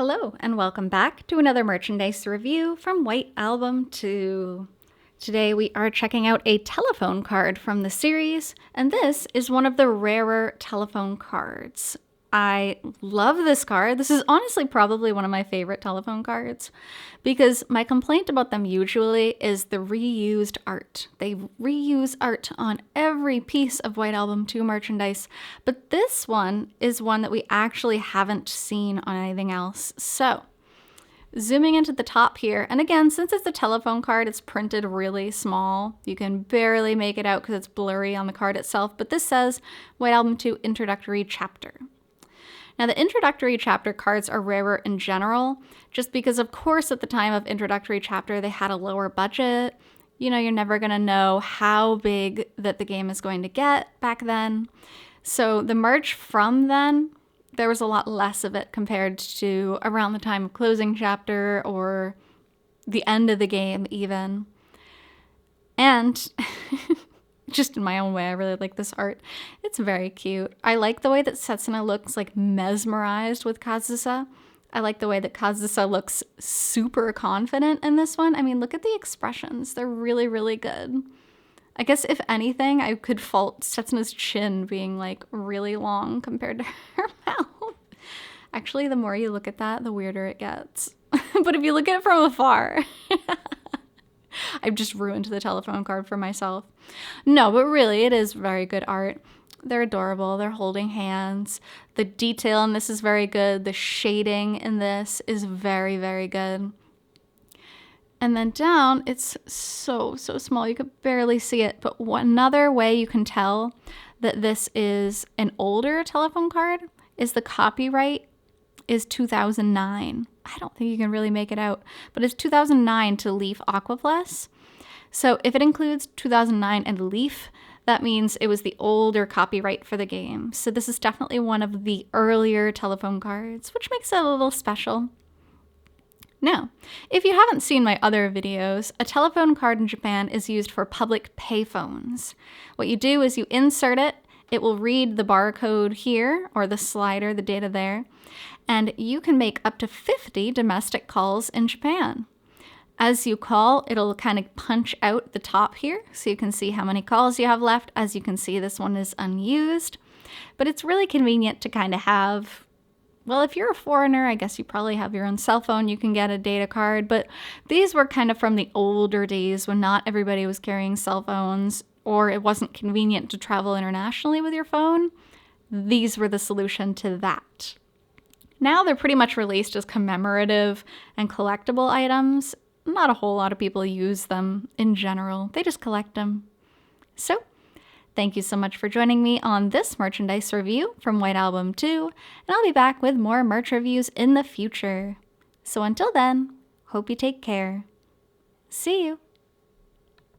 Hello, and welcome back to another merchandise review from White Album 2. Today we are checking out a telephone card from the series, and this is one of the rarer telephone cards. I love this card. This is honestly probably one of my favorite telephone cards because my complaint about them usually is the reused art. They reuse art on every piece of White Album 2 merchandise, but this one is one that we actually haven't seen on anything else. So, zooming into the top here, and again, since it's a telephone card, it's printed really small. You can barely make it out because it's blurry on the card itself, but this says White Album 2 Introductory Chapter. Now, the introductory chapter cards are rarer in general, just because, of course, at the time of introductory chapter, they had a lower budget. You know, you're never going to know how big that the game is going to get back then. So the merch from then, there was a lot less of it compared to around the time of closing chapter or the end of the game even. And just in my own way, I really like this art. It's very cute. I like the way that Setsuna looks like mesmerized with Kazusa. I like the way that Kazusa looks super confident in this one. I mean, look at the expressions. They're really, really good. I guess if anything, I could fault Setsuna's chin being like really long compared to her mouth. Actually, the more you look at that, the weirder it gets. But if you look at it from afar, I've just ruined the telephone card for myself. No, but really, it is very good art. They're adorable. They're holding hands. The detail in this is very good. The shading in this is very, very good. And then down, it's so small. You could barely see it. But another way you can tell that this is an older telephone card is the copyright is 2009. I don't think you can really make it out, but it's 2009 to Leaf Aquaplus. So if it includes 2009 and Leaf, that means it was the older copyright for the game. So this is definitely one of the earlier telephone cards, which makes it a little special. Now, if you haven't seen my other videos, a telephone card in Japan is used for public payphones. What you do is you insert it, it will read the barcode here, or the slider, the data there, and you can make up to 50 domestic calls in Japan. As you call, it'll kind of punch out the top here, so you can see how many calls you have left. As you can see, this one is unused, but it's really convenient to kind of have. Well, if you're a foreigner, I guess you probably have your own cell phone. You can get a data card, but these were kind of from the older days when not everybody was carrying cell phones or it wasn't convenient to travel internationally with your phone. These were the solution to that. Now they're pretty much released as commemorative and collectible items. Not a whole lot of people use them in general. They just collect them. So, thank you so much for joining me on this merchandise review from White Album 2, and I'll be back with more merch reviews in the future. So until then, hope you take care. See you!